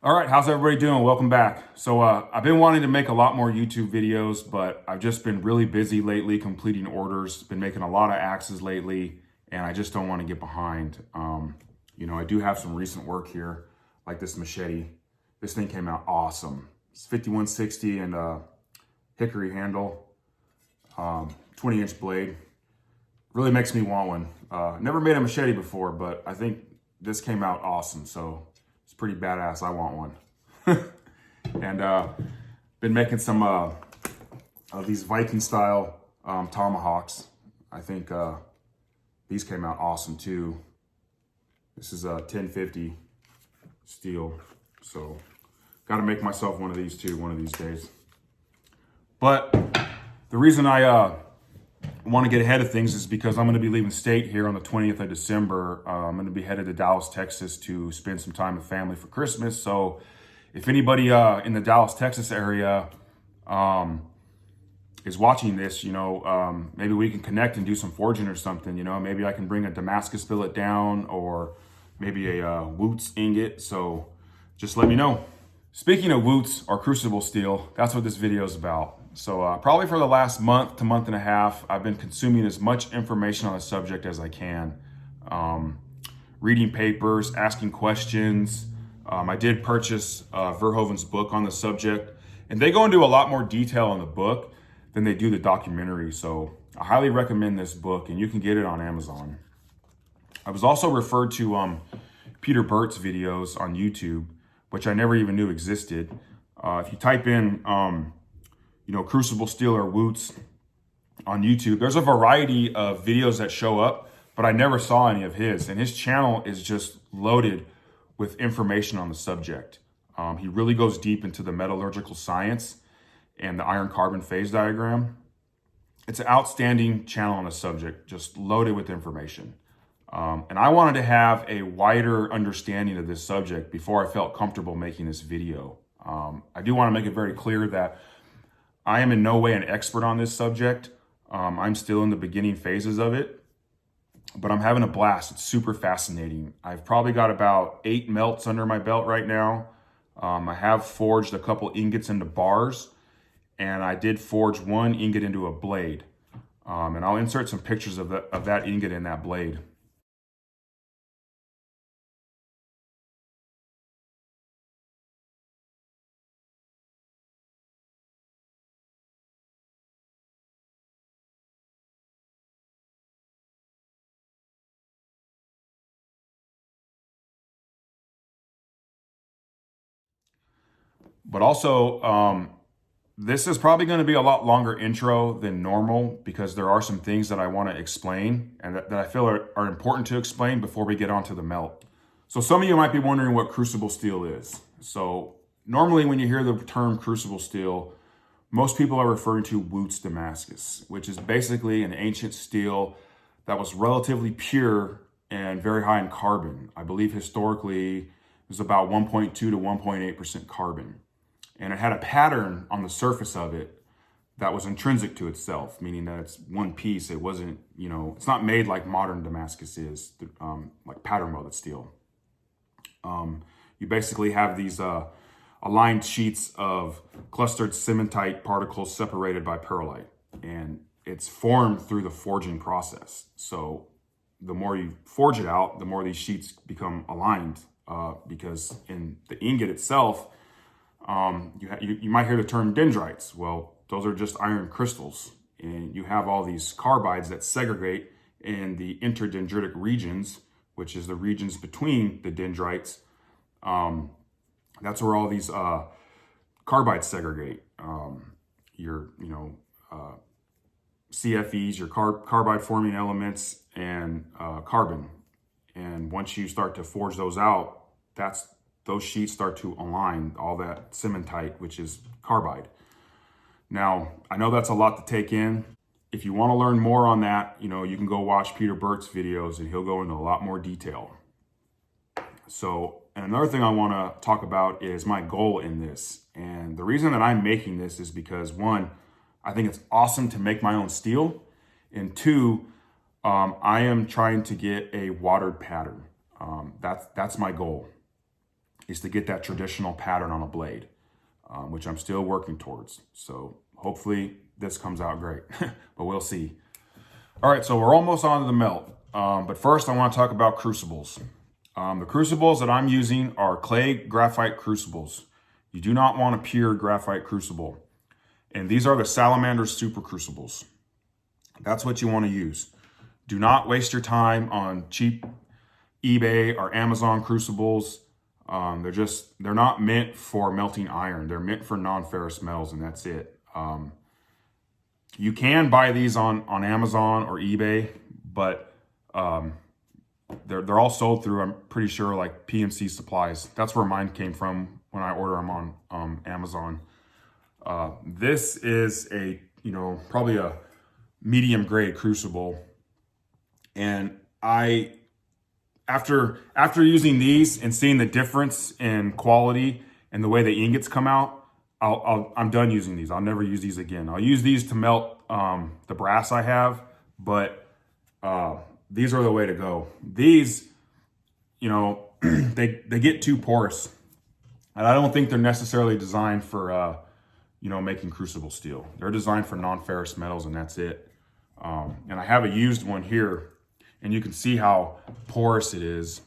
All right, how's everybody doing? Welcome back. So I've been wanting to make a lot more YouTube videos, but I've just been really busy lately completing orders. Been making a lot of axes lately, and I just don't want to get behind. I do have some recent work here, like this machete. This thing came out awesome. It's 5160 and hickory handle, 20-inch blade. Really makes me want one. Never made a machete before, but I think this came out awesome. So it's pretty badass. I want one. And been making some of these Viking style tomahawks. I think these came out awesome too. This is a 1050 steel. So got to make myself one of these too one of these days. But the reason I want to get ahead of things is because I'm going to be leaving state here on the 20th of December. I'm going to be headed to Dallas, Texas to spend some time with family for Christmas. So if anybody in the Dallas, Texas area is watching this, maybe we can connect and do some forging or something. Maybe I can bring a Damascus billet down or maybe a Wootz ingot. So just let me know. Speaking of Wootz or crucible steel, that's what this video is about. So probably for the last month to month and a half, I've been consuming as much information on the subject as I can. Reading papers, asking questions. I did purchase Verhoeven's book on the subject, and they go into a lot more detail in the book than they do the documentary. So I highly recommend this book, and you can get it on Amazon. I was also referred to Peter Burt's videos on YouTube, which I never even knew existed. If you type in crucible steel or Wootz on YouTube, there's a variety of videos that show up, but I never saw any of his. And his channel is just loaded with information on the subject. He really goes deep into the metallurgical science and the iron carbon phase diagram. It's an outstanding channel on the subject, just loaded with information. And I wanted to have a wider understanding of this subject before I felt comfortable making this video. I do want to make it very clear that I am in no way an expert on this subject. I'm still in the beginning phases of it, but I'm having a blast. It's super fascinating. I've probably got about 8 melts under my belt right now. I have forged a couple ingots into bars, and I did forge one ingot into a blade. And I'll insert some pictures of that ingot in that blade. But also, this is probably going to be a lot longer intro than normal because there are some things that I want to explain and that I feel are important to explain before we get onto the melt. So some of you might be wondering what crucible steel is. So normally when you hear the term crucible steel, most people are referring to Wootz Damascus, which is basically an ancient steel that was relatively pure and very high in carbon. I believe historically it was about 1.2 to 1.8% carbon. And it had a pattern on the surface of it that was intrinsic to itself, meaning that it's one piece. It wasn't, it's not made like modern Damascus is, like pattern welded steel. You basically have these aligned sheets of clustered cementite particles separated by pearlite, and it's formed through the forging process. So the more you forge it out, the more these sheets become aligned, because in the ingot itself, you might hear the term dendrites. Well, those are just iron crystals, and you have all these carbides that segregate in the interdendritic regions, which is the regions between the dendrites. That's where all these carbides segregate. Your CFEs, your carbide forming elements, and carbon. And once you start to forge those out, those sheets start to align all that cementite, which is carbide. Now, I know that's a lot to take in. If you want to learn more on that, you can go watch Peter Burt's videos and he'll go into a lot more detail. So, and another thing I want to talk about is my goal in this. And the reason that I'm making this is because, one, I think it's awesome to make my own steel. And two, I am trying to get a watered pattern. That's my goal. is to get that traditional pattern on a blade, which I'm still working towards. So hopefully this comes out great, but we'll see. All right, so we're almost on to the melt. But first I want to talk about crucibles. The crucibles that I'm using are clay graphite crucibles. You do not want a pure graphite crucible. And these are the Salamander Super Crucibles. That's what you want to use. Do not waste your time on cheap eBay or Amazon crucibles. They're not meant for melting iron. They're meant for non-ferrous metals, and that's it. You can buy these on Amazon or eBay, but they're all sold through, I'm pretty sure, like PMC Supplies. That's where mine came from when I order them on Amazon. This is a, probably a medium grade crucible. And after using these and seeing the difference in quality and the way the ingots come out, I'm done using these. I'll never use these again. I'll use these to melt the brass I have, but these are the way to go. These, they get too porous, and I don't think they're necessarily designed for making crucible steel. They're designed for non-ferrous metals, and that's it. And I have a used one here, and you can see how porous it is,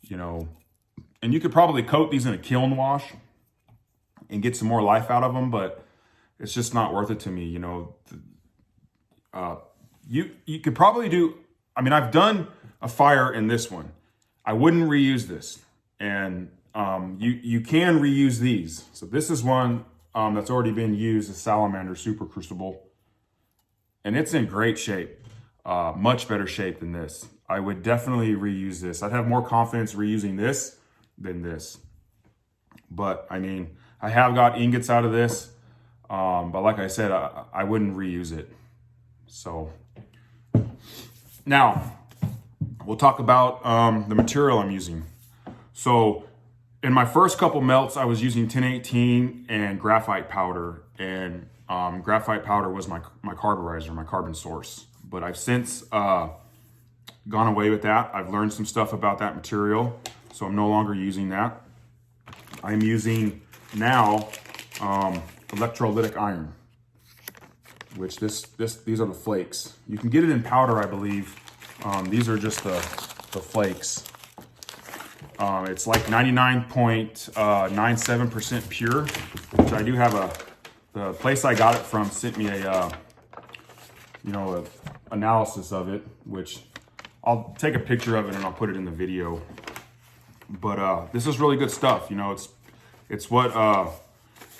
and you could probably coat these in a kiln wash and get some more life out of them, but it's just not worth it to me. You could probably do, I've done a fire in this one. I wouldn't reuse this. And you can reuse these. So this is one that's already been used, a Salamander Super Crucible. And it's in great shape, much better shape than this. I would definitely reuse this. I'd have more confidence reusing this than this. But I have got ingots out of this. But like I said, I wouldn't reuse it. So now we'll talk about the material I'm using. So in my first couple melts, I was using 1018 and graphite powder, and graphite powder was my carburizer, my carbon source. But I've since gone away with that. I've learned some stuff about that material, so I'm no longer using that. I'm using now electrolytic iron, which these are the flakes. You can get it in powder, I believe. These are just the flakes. It's like 99.97% pure, which I do have the place I got it from sent me a analysis of it, which I'll take a picture of it and I'll put it in the video. But this is really good stuff. It's what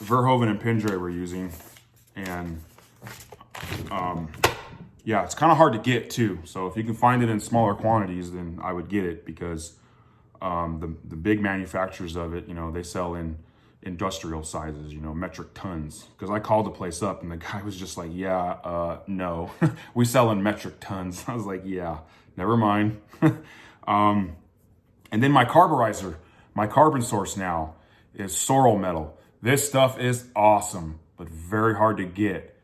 Verhoeven and Pendray were using, and yeah, it's kind of hard to get too. So if you can find it in smaller quantities, then I would get it, because the big manufacturers of it, they sell in industrial sizes, metric tons. Because I called the place up and the guy was just like, yeah, no, we sell in metric tons. I was like, yeah, never mind. And then my carburizer, my carbon source now is sorrel metal. This stuff is awesome, but very hard to get.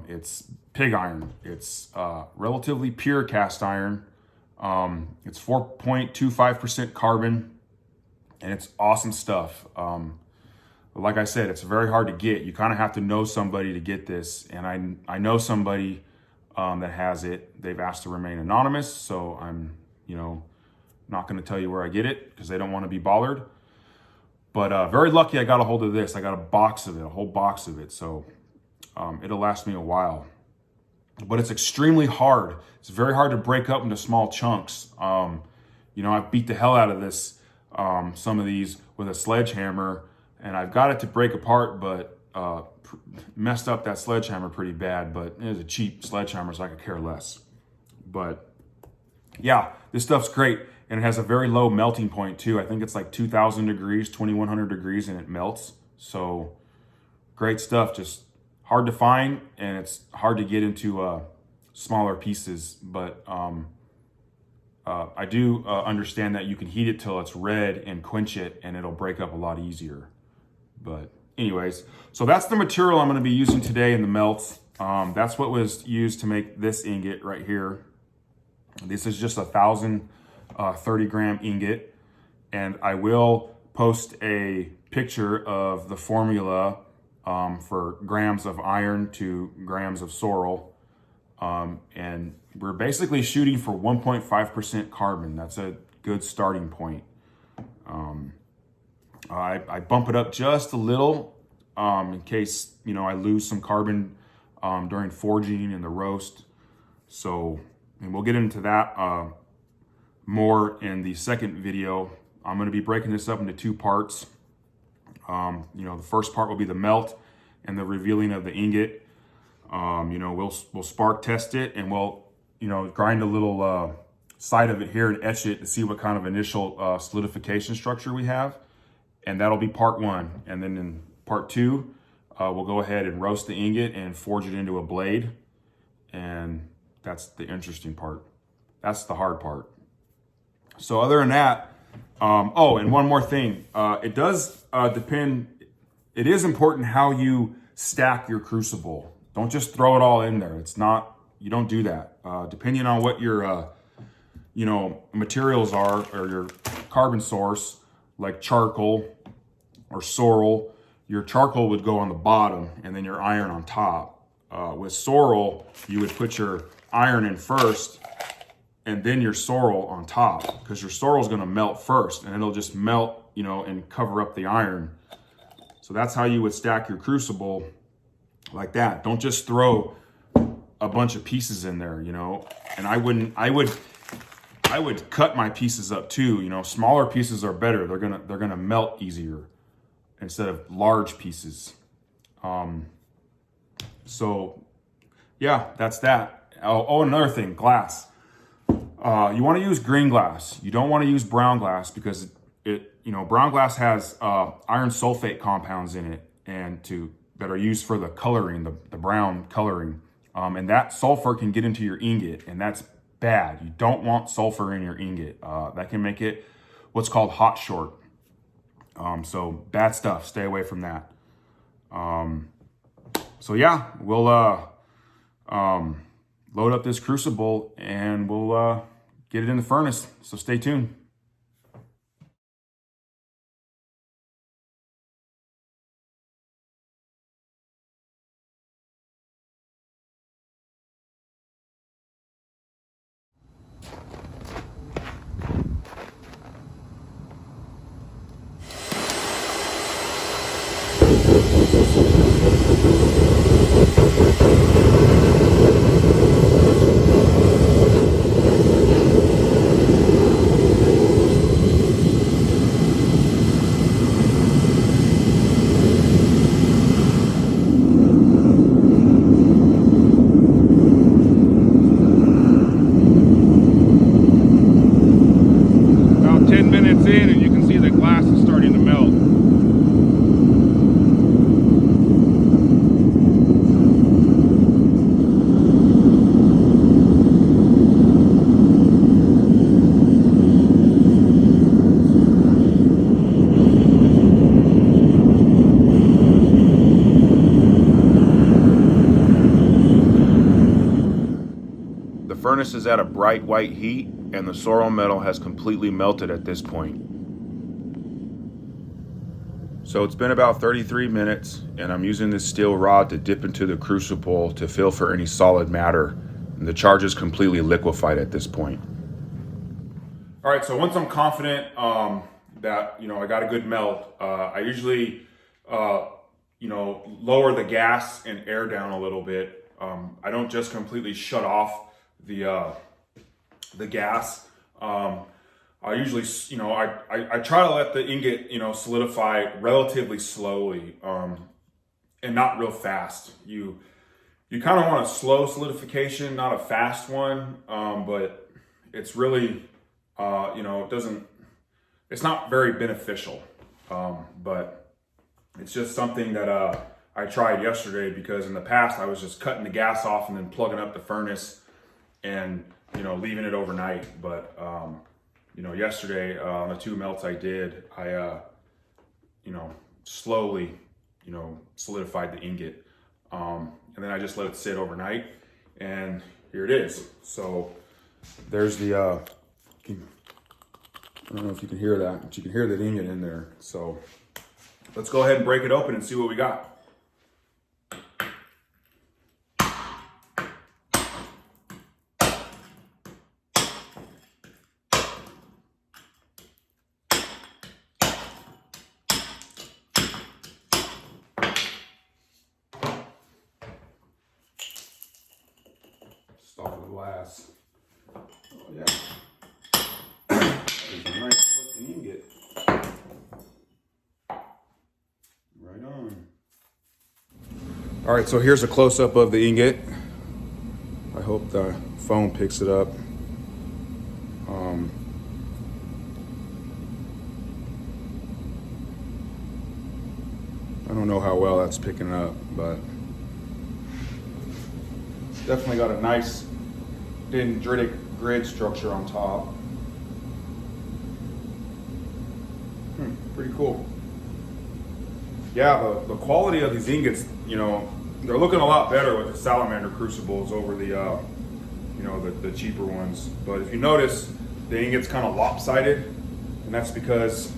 It's pig iron. It's relatively pure cast iron. It's 4.25% carbon, and it's awesome stuff. Like I said, it's very hard to get. You kind of have to know somebody to get this, and I know somebody that has it. They've asked to remain anonymous, so I'm not going to tell you where I get it, because they don't want to be bothered. But very lucky I got a hold of this. I got a box of it, a whole box of it. So it'll last me a while. But it's extremely hard. It's very hard to break up into small chunks. I beat the hell out of this, some of these with a sledgehammer, and I've got it to break apart, but messed up that sledgehammer pretty bad. But it was a cheap sledgehammer, so I could care less. But yeah, this stuff's great. And it has a very low melting point too. I think it's like 2,000 degrees, 2,100 degrees, and it melts. So great stuff. Just hard to find, and it's hard to get into smaller pieces. But I do understand that you can heat it till it's red and quench it, and it'll break up a lot easier. But anyways, so that's the material I'm going to be using today in the melts. That's what was used to make this ingot right here. This is just 1,030 gram ingot, And I will post a picture of the formula for grams of iron to grams of sorrel. And we're basically shooting for 1.5% carbon. That's a good starting point. I bump it up just a little in case, I lose some carbon during forging and the roast. So, and we'll get into that more in the second video. I'm going to be breaking this up into two parts. The first part will be the melt and the revealing of the ingot. We'll spark test it, and we'll, grind a little side of it here and etch it to see what kind of initial solidification structure we have. And that'll be part one. And then in part two, we'll go ahead and roast the ingot and forge it into a blade. And that's the interesting part. That's the hard part. So other than that, and one more thing. It does depend. It is important how you stack your crucible. Don't just throw it all in there. It's not, you don't do that. Depending on what your, materials are, or your carbon source, like charcoal or sorrel, your charcoal would go on the bottom and then your iron on top. With sorrel, you would put your iron in first and then your sorrel on top, because your sorrel is going to melt first and it'll just melt, and cover up the iron. So that's how you would stack your crucible, like that. Don't just throw a bunch of pieces in there, and I would cut my pieces up too. Smaller pieces are better. They're gonna melt easier instead of large pieces. So yeah, that's that. Oh, another thing, glass. You want to use green glass. You don't want to use brown glass, because brown glass has iron sulfate compounds in it, that are used for the coloring, the brown coloring. And that sulfur can get into your ingot, and that's bad. You don't want sulfur in your ingot. That can make it what's called hot short. So bad stuff. Stay away from that. So yeah, we'll load up this crucible and we'll get it in the furnace. So stay tuned. The furnace is at a bright white heat, and the sorrel metal has completely melted at this point. So it's been about 33 minutes, and I'm using this steel rod to dip into the crucible to feel for any solid matter. And the charge is completely liquefied at this point. All right, so once I'm confident that I got a good melt, I usually lower the gas and air down a little bit. I don't just completely shut off the gas. I usually, I try to let the ingot, solidify relatively slowly, and not real fast. You kind of want a slow solidification, not a fast one, but it's really, it's not very beneficial, but it's just something that I tried yesterday, because in the past I was just cutting the gas off and then plugging up the furnace and, leaving it overnight. But, yesterday on the two melts I did, I, slowly, solidified the ingot. And then I just let it sit overnight, and here it is. So there's the, I don't know if you can hear that, but you can hear that ingot in there. So let's go ahead and break it open and see what we got. Stop the glass. Oh yeah. There's a nice looking ingot. Right on. All right, so here's a close-up of the ingot. I hope the phone picks it up. I don't know how well that's picking up, but definitely got a nice dendritic grid structure on top. Pretty cool. Yeah, the quality of these ingots, you know, they're looking a lot better with the salamander crucibles over the, you know, the cheaper ones. But if you notice, the ingot's kind of lopsided, and that's because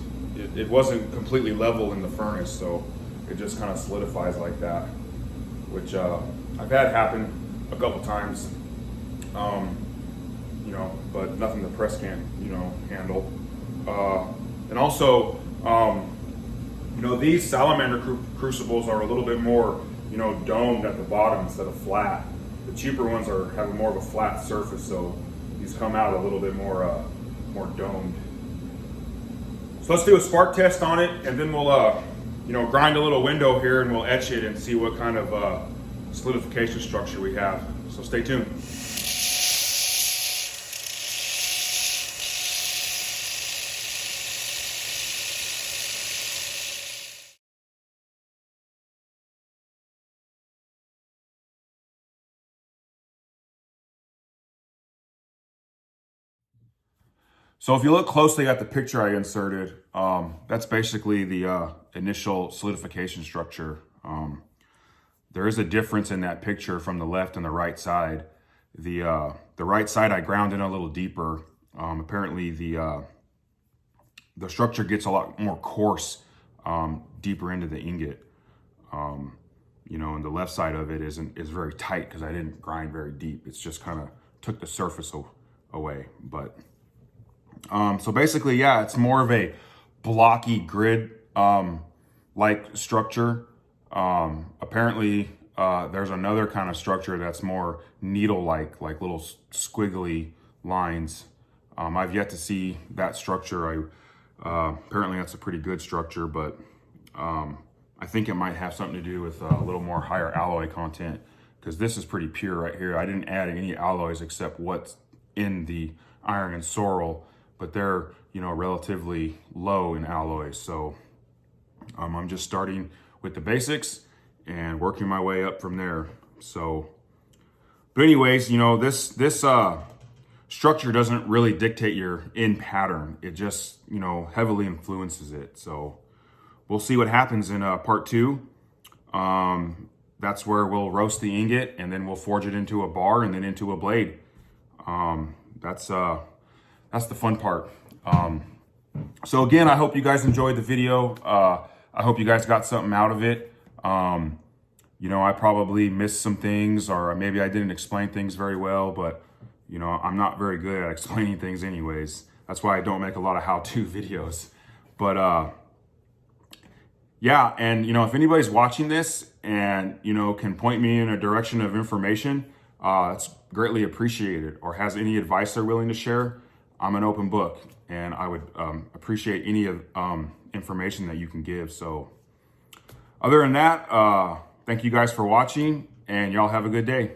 it wasn't completely level in the furnace, so it just kind of solidifies like that, which I've had happen a couple times, you know, but nothing the press can't, you know, handle. And also, you know, these salamander crucibles are a little bit more, you know, domed at the bottom instead of flat. The cheaper ones have a more of a flat surface, so these come out a little bit more, more domed. So let's do a spark test on it, and then we'll, you know, grind a little window here, and we'll etch it and see what kind of solidification structure we have. So stay tuned. So if you look closely at the picture I inserted, that's basically the initial solidification structure. There is a difference in that picture from the left and the right side. The right side I ground in a little deeper. Apparently the structure gets a lot more coarse deeper into the ingot. You know, and the left side of it is very tight because I didn't grind very deep. It's just kind of took the surface away, but. So basically, yeah, it's more of a blocky grid like structure. Apparently, there's another kind of structure that's more needle-like, like little squiggly lines. I've yet to see that structure. Apparently, that's a pretty good structure, but I think it might have something to do with a little more higher alloy content, because this is pretty pure right here. I didn't add any alloys except what's in the iron and sorrel, but they're, you know, relatively low in alloys. So I'm just starting with the basics and working my way up from there. So, but anyways, you know, this structure doesn't really dictate your end pattern. It just, you know, heavily influences it. So we'll see what happens in part 2. That's where we'll roast the ingot, and then we'll forge it into a bar and then into a blade. That's the fun part. So again, I hope you guys enjoyed the video. I hope you guys got something out of it. You know, I probably missed some things, or maybe I didn't explain things very well, but you know, I'm not very good at explaining things anyways. That's why I don't make a lot of how-to videos. But yeah, and you know, if anybody's watching this and, you know, can point me in a direction of information, it's greatly appreciated, or has any advice they're willing to share, I'm an open book, and I would appreciate any of information that you can give. So other than that, thank you guys for watching, and y'all have a good day.